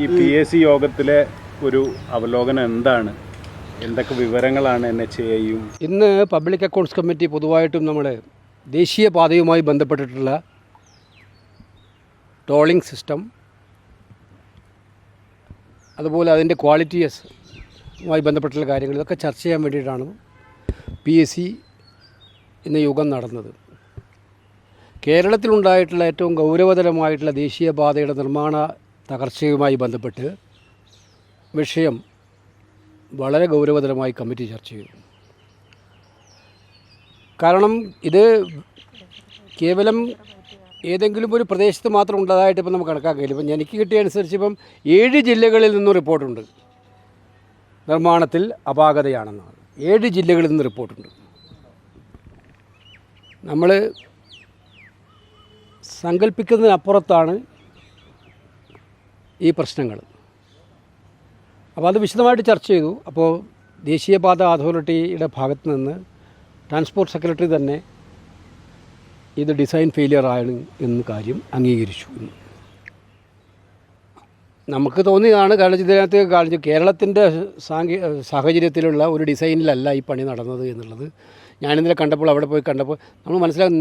ഈ PSC യോഗത്തിലെ ഒരു അവലോകനം എന്താണ്? എന്തൊക്കെ വിവരങ്ങളാണ് NHAIയും? ഇന്ന് പബ്ലിക് അക്കൗണ്ട്സ് കമ്മിറ്റി പൊതുവായിട്ടും നമ്മൾ ദേശീയപാതയുമായി ബന്ധപ്പെട്ടിട്ടുള്ള ടോളിംഗ് സിസ്റ്റം, അതുപോലെ അതിൻ്റെ ക്വാളിറ്റിയുമായി ബന്ധപ്പെട്ടുള്ള കാര്യങ്ങൾ ഇതൊക്കെ ചർച്ച ചെയ്യാൻ വേണ്ടിയിട്ടാണ് PSC ഇന്ന് യോഗം നടന്നത്. കേരളത്തിലുണ്ടായിട്ടുള്ള ഏറ്റവും ഗൗരവതരമായിട്ടുള്ള ദേശീയപാതയുടെ നിർമ്മാണ തകർച്ചയുമായി ബന്ധപ്പെട്ട് വിഷയം വളരെ ഗൗരവതരമായി കമ്മിറ്റി ചർച്ച ചെയ്തു. കാരണം ഇത് കേവലം ഏതെങ്കിലും ഒരു പ്രദേശത്ത് മാത്രം ഉണ്ടായതായിട്ട് ഇപ്പം നമുക്ക് കണക്കാക്കില്ല. ഇപ്പം എനിക്ക് കിട്ടിയ അനുസരിച്ച് ഇപ്പം 7 ജില്ലകളിൽ നിന്നും റിപ്പോർട്ടുണ്ട് നിർമ്മാണത്തിൽ അപാകതയാണെന്നാണ്. 7 ജില്ലകളിൽ നിന്ന് റിപ്പോർട്ടുണ്ട്. നമ്മൾ സങ്കല്പിക്കുന്നതിനപ്പുറത്താണ് ഈ പ്രശ്നങ്ങൾ. അപ്പോൾ അത് വിശദമായിട്ട് ചർച്ച ചെയ്തു. അപ്പോൾ ദേശീയപാത അതോറിറ്റിയുടെ ഭാഗത്ത് നിന്ന് ട്രാൻസ്പോർട്ട് സെക്രട്ടറി തന്നെ ഇത് ഡിസൈൻ ഫെയിലിയർ ആണ് എന്ന കാര്യം അംഗീകരിച്ചു. നമുക്ക് തോന്നിയതാണ്, കാരണം ഇതിനകത്ത് കേരളത്തിൻ്റെ സാഹചര്യത്തിലുള്ള ഒരു ഡിസൈനിലല്ല ഈ പണി നടന്നത് എന്നുള്ളത്. ഞാനിന്നലെ കണ്ടപ്പോൾ, അവിടെ പോയി കണ്ടപ്പോൾ നമ്മൾ മനസ്സിലാകും,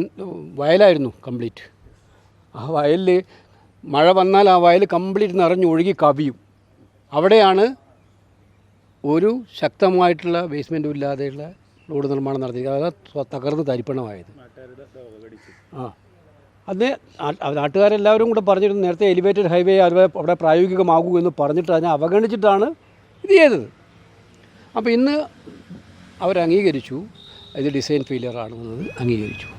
വയലായിരുന്നു കംപ്ലീറ്റ്. ആ വയലിൽ മഴ വന്നാൽ ആ വയൽ കംപ്ലീറ്റ് നിറഞ്ഞൊഴുകി കവിയും. അവിടെയാണ് ഒരു ശക്തമായിട്ടുള്ള ബേസ്മെൻറ്റും ഇല്ലാതെയുള്ള റോഡ് നിർമ്മാണം നടത്തിയത്. അത് തകർന്ന് തരിപ്പണമായത്. അത് നാട്ടുകാരെല്ലാവരും കൂടെ പറഞ്ഞിരുന്നു, നേരത്തെ എലിവേറ്റഡ് ഹൈവേ അവിടെ പ്രായോഗികമാകൂ എന്ന് പറഞ്ഞിട്ട് അതിനെ അവഗണിച്ചിട്ടാണ് ഇത് ചെയ്തത്. അപ്പോൾ ഇന്ന് അവരംഗീകരിച്ചു ഇത് ഡിസൈൻ ഫെയിലിയർ ആണെന്നത് അംഗീകരിച്ചു.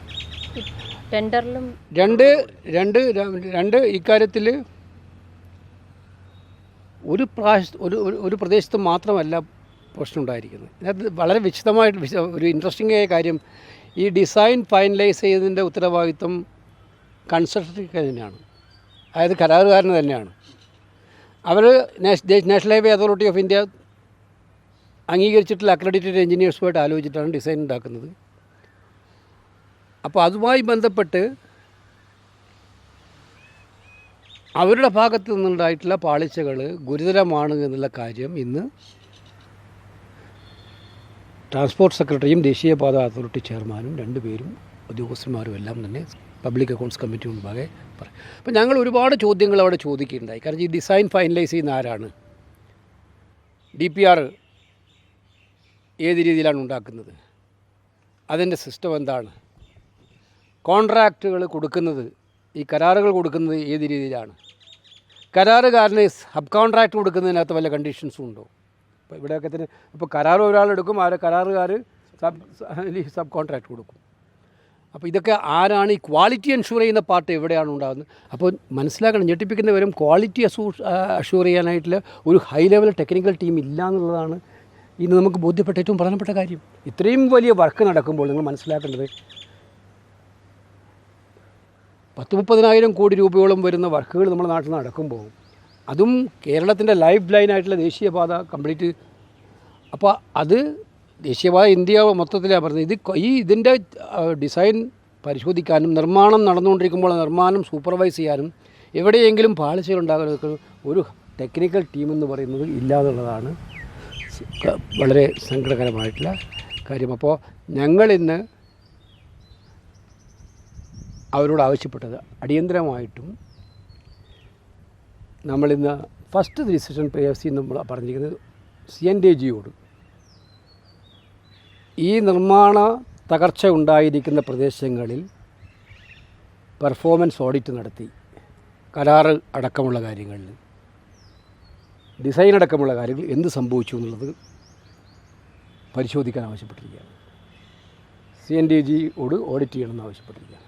ടെൻഡറിലും രണ്ട് ഇക്കാര്യത്തിൽ ഒരു പ്രദേശത്ത് മാത്രമല്ല പ്രശ്നം ഉണ്ടായിരിക്കുന്നത്. ഇതിനകത്ത് വളരെ വിശദമായിട്ട് ഒരു ഇൻട്രസ്റ്റിംഗ് ആയ കാര്യം, ഈ ഡിസൈൻ ഫൈനലൈസ് ചെയ്തതിൻ്റെ ഉത്തരവാദിത്വം കൺസൾട്ടൻസിക്ക് തന്നെയാണ്, അതായത് കരാറുകാരന് തന്നെയാണ്. അവർ national highway authority of India അംഗീകരിച്ചിട്ടുള്ള അക്രഡിറ്റഡ് എഞ്ചിനീയേഴ്സുമായിട്ട് ആലോചിച്ചിട്ടാണ് ഡിസൈൻ ഉണ്ടാക്കുന്നത്. അപ്പോൾ അതുമായി ബന്ധപ്പെട്ട് അവരുടെ ഭാഗത്ത് നിന്നുണ്ടായിട്ടുള്ള പാളിച്ചകൾ ഗുരുതരമാണ് എന്നുള്ള കാര്യം ഇന്ന് ട്രാൻസ്പോർട്ട് സെക്രട്ടറിയും ദേശീയപാത അതോറിറ്റി ചെയർമാനും 2 പേരും ഉദ്യോഗസ്ഥന്മാരും എല്ലാം തന്നെ പബ്ലിക് അക്കൗണ്ട്സ് കമ്മിറ്റി മുൻപാകെ പറയും. അപ്പോൾ ഞങ്ങൾ ഒരുപാട് ചോദ്യങ്ങൾ അവിടെ ചോദിക്കുകയുണ്ടായി. കാരണം ഈ ഡിസൈൻ ഫൈനലൈസ് ചെയ്യുന്ന ആരാണ്? DPR ഏത് രീതിയിലാണ് ഉണ്ടാക്കുന്നത്? അതിൻ്റെ സിസ്റ്റം എന്താണ്? കോൺട്രാക്റ്റുകൾ കൊടുക്കുന്നത്, ഈ കരാറുകൾ കൊടുക്കുന്നത് ഏത് രീതിയിലാണ്? കരാറുകാരന് സബ് കോൺട്രാക്റ്റ് കൊടുക്കുന്നതിനകത്ത് വല്ല കണ്ടീഷൻസും ഉണ്ടോ? ഇപ്പോൾ ഇവിടെയൊക്കെ തന്നെ ഇപ്പോൾ കരാർ ഒരാളെടുക്കും, ആ കരാറുകാർ സബ് കോൺട്രാക്റ്റ് കൊടുക്കും. അപ്പോൾ ഇതൊക്കെ ആരാണ്? ഈ ക്വാളിറ്റി എൻഷുർ ചെയ്യുന്ന പാർട്ട് എവിടെയാണ് ഉണ്ടാകുന്നത്? അപ്പോൾ മനസ്സിലാക്കണം, ഞെട്ടിപ്പിക്കുന്നവരും ക്വാളിറ്റി അഷ്യൂർ ചെയ്യാനായിട്ടുള്ള ഒരു ഹൈ ലെവൽ ടെക്നിക്കൽ ടീം ഇല്ല എന്നുള്ളതാണ് ഇന്ന് നമുക്ക് ബോധ്യപ്പെട്ട ഏറ്റവും പ്രധാനപ്പെട്ട കാര്യം. ഇത്രയും വലിയ വർക്ക് നടക്കുമ്പോൾ നിങ്ങൾ മനസ്സിലാക്കേണ്ടത് 10-30,000 കോടി രൂപയോളം വരുന്ന വർക്കുകൾ നമ്മുടെ നാട്ടിൽ നടക്കുമ്പോൾ, അതും കേരളത്തിൻ്റെ ലൈഫ് ലൈനായിട്ടുള്ള ദേശീയപാത കംപ്ലീറ്റ്. അപ്പോൾ അത് ദേശീയപാത ഇന്ത്യ മൊത്തത്തിലാണ് പറഞ്ഞത്. ഇതിൻ്റെ ഡിസൈൻ പരിശോധിക്കാനും നിർമ്മാണം നടന്നുകൊണ്ടിരിക്കുമ്പോൾ നിർമ്മാണം സൂപ്പർവൈസ് ചെയ്യാനും എവിടെയെങ്കിലും പാളിച്ചകളുണ്ടാകുന്ന ഒരു ടെക്നിക്കൽ ടീമെന്ന് പറയുന്നത് ഇല്ലാതുള്ളതാണ് വളരെ സങ്കടകരമായിട്ടുള്ള കാര്യം. അപ്പോൾ ഞങ്ങളിന്ന് അവരോട് ആവശ്യപ്പെട്ടത്, അടിയന്തരമായിട്ടും നമ്മളിന്ന് ഫസ്റ്റ് ഡിസിഷൻ PSC നമ്മൾ പറഞ്ഞിരിക്കുന്നത് CNDAGയോട് ഈ നിർമ്മാണ തകർച്ച ഉണ്ടായിരിക്കുന്ന പ്രദേശങ്ങളിൽ പെർഫോമൻസ് ഓഡിറ്റ് നടത്തി കരാറ് അടക്കമുള്ള കാര്യങ്ങളിൽ, ഡിസൈൻ അടക്കമുള്ള കാര്യങ്ങൾ എന്ത് സംഭവിച്ചു എന്നുള്ളത് പരിശോധിക്കാൻ ആവശ്യപ്പെട്ടിരിക്കുകയാണ്. CNDAGയോട് ഓഡിറ്റ് ചെയ്യണമെന്ന് ആവശ്യപ്പെട്ടിരിക്കുകയാണ്.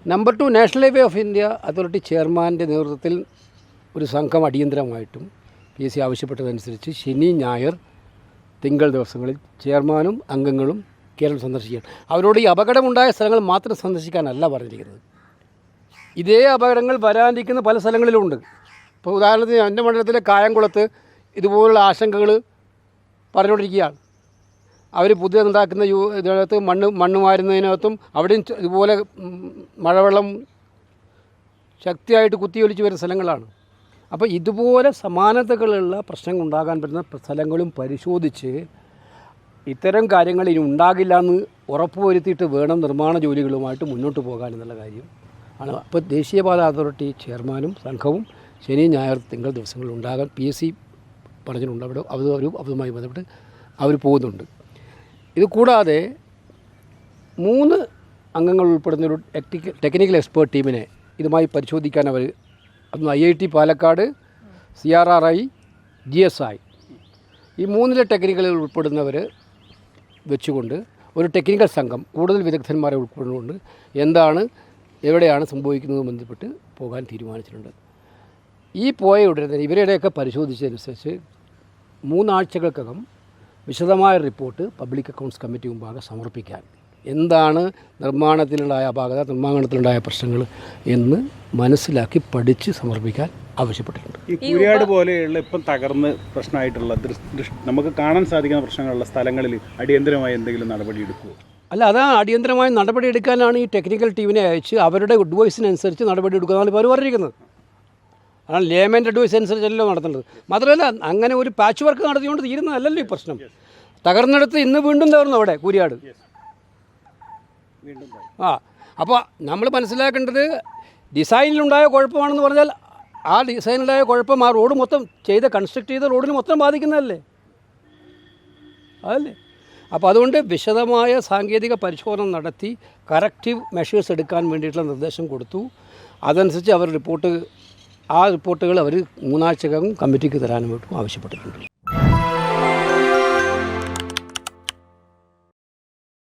Number 2, national highway of India authority ചെയർമാൻ്റെ നേതൃത്വത്തിൽ ഒരു സംഘം അടിയന്തരമായിട്ടും PSC ആവശ്യപ്പെട്ടതനുസരിച്ച് ശനി, ഞായർ, തിങ്കൾ ദിവസങ്ങളിൽ ചെയർമാനും അംഗങ്ങളും കേരളം സന്ദർശിക്കുകയാണ്. അവരോട് ഈ അപകടമുണ്ടായ സ്ഥലങ്ങൾ മാത്രം സന്ദർശിക്കാനല്ല പറഞ്ഞിരിക്കുന്നത്. ഇതേ അപകടങ്ങൾ വരാനിരിക്കുന്ന പല സ്ഥലങ്ങളിലുമുണ്ട്. ഇപ്പോൾ ഉദാഹരണത്തിന് എൻ്റെ മണ്ഡലത്തിലെ കായംകുളത്ത് ഇതുപോലുള്ള ആശങ്കകൾ പറഞ്ഞുകൊണ്ടിരിക്കുകയാണ്. അവർ പുതിയ ഉണ്ടാക്കുന്ന ഇതിനകത്ത് മണ്ണ് വാരുന്നതിനകത്തും അവിടെയും ഇതുപോലെ മഴവെള്ളം ശക്തിയായിട്ട് കുത്തിയൊലിച്ച് വരുന്ന സ്ഥലങ്ങളാണ്. അപ്പോൾ ഇതുപോലെ സമാനതകളുള്ള പ്രശ്നങ്ങൾ ഉണ്ടാകാൻ പറ്റുന്ന സ്ഥലങ്ങളും പരിശോധിച്ച് ഇത്തരം കാര്യങ്ങൾ ഇനി ഉണ്ടാകില്ല എന്ന് ഉറപ്പുവരുത്തിയിട്ട് വേണം നിർമ്മാണ ജോലികളുമായിട്ട് മുന്നോട്ട് പോകാൻ എന്നുള്ള കാര്യം ആണ്. അപ്പോൾ ദേശീയപാത അതോറിറ്റി ചെയർമാനും സംഘവും ശനി ഞായർ തിങ്കൾ ദിവസങ്ങളിൽ ഉണ്ടാകാൻ PSC പറഞ്ഞിട്ടുണ്ട്. അവിടെ അതുമായി ബന്ധപ്പെട്ട് അവർ പോകുന്നുണ്ട്. ഇത് കൂടാതെ 3 അംഗങ്ങൾ ഉൾപ്പെടുന്ന ഒരു ടെക്നിക്കൽ എക്സ്പേർട്ട് ടീമിനെ ഇതുമായി പരിശോധിക്കാൻ അവർ അന്ന് IIT പാലക്കാട്, CRRI, GSI ഈ 3 ടെക്നിക്കലിൽ ഉൾപ്പെടുന്നവർ വെച്ചുകൊണ്ട് ഒരു ടെക്നിക്കൽ സംഘം കൂടുതൽ വിദഗ്ധന്മാരെ ഉൾപ്പെടുന്നുകൊണ്ട് എവിടെയാണ് സംഭവിക്കുന്നത് ബന്ധപ്പെട്ട് പോകാൻ തീരുമാനിച്ചിട്ടുണ്ട്. ഈ പോയ ഉടനെ തന്നെ ഇവരുടെയൊക്കെ പരിശോധിച്ചതനുസരിച്ച് 3 ആഴ്ചകൾക്കകം വിശദമായ റിപ്പോർട്ട് പബ്ലിക് അക്കൗണ്ട്സ് കമ്മിറ്റി മുമ്പാകെ സമർപ്പിക്കാൻ എന്താണ് നിർമ്മാണത്തിലുണ്ടായ അപാകത, നിർമ്മാണത്തിലുണ്ടായ പ്രശ്നങ്ങൾ എന്ന് മനസ്സിലാക്കി പഠിച്ച് സമർപ്പിക്കാൻ ആവശ്യപ്പെട്ടിട്ടുണ്ട്. ഈ കുര്യാട് പോലെയുള്ള ഇപ്പം തകർന്ന് പ്രശ്നമായിട്ടുള്ള നമുക്ക് കാണാൻ സാധിക്കുന്ന പ്രശ്നങ്ങളുള്ള സ്ഥലങ്ങളിൽ അടിയന്തരമായി എന്തെങ്കിലും നടപടി എടുക്കുമോ? അല്ല, അതാണ് അടിയന്തരമായ നടപടി എടുക്കാനാണ് ഈ ടെക്നിക്കൽ ടീമിനെ അയച്ച് അവരുടെ അഡ്വൈസിനനുസരിച്ച് നടപടി എടുക്കുന്നതാണ് ഇപ്പോൾ പറഞ്ഞിരിക്കുന്നത്. അതാണ് ലേമൻ്റെ അഡ്വൈസ് അനുസരിച്ചല്ലോ നടത്തേണ്ടത്. മാത്രമല്ല അങ്ങനെ ഒരു പാച്ച് വർക്ക് നടത്തിക്കൊണ്ട് തീരുന്നതല്ലല്ലോ ഈ പ്രശ്നം. തകർന്നെടുത്ത് ഇന്ന് വീണ്ടും തകർന്നു അവിടെ കുര്യാട്. അപ്പോൾ നമ്മൾ മനസ്സിലാക്കേണ്ടത് ഡിസൈനിലുണ്ടായ കുഴപ്പമാണെന്ന് പറഞ്ഞാൽ ആ ഡിസൈനിലുണ്ടായ കുഴപ്പം ആ റോഡ് മൊത്തം കൺസ്ട്രക്ട് ചെയ്ത റോഡിന് മൊത്തം ബാധിക്കുന്നതല്ലേ, അതല്ലേ? അപ്പോൾ അതുകൊണ്ട് വിശദമായ സാങ്കേതിക പരിശോധന നടത്തി കറക്റ്റീവ് മെഷേഴ്സ് എടുക്കാൻ വേണ്ടിയിട്ടുള്ള നിർദ്ദേശം കൊടുത്തു. അതനുസരിച്ച് അവർ റിപ്പോർട്ടുകൾ അവർ 3 ആഴ്ചക്കകം കമ്മിറ്റിക്ക് തരാനും ആവശ്യപ്പെട്ടിട്ടുണ്ട്.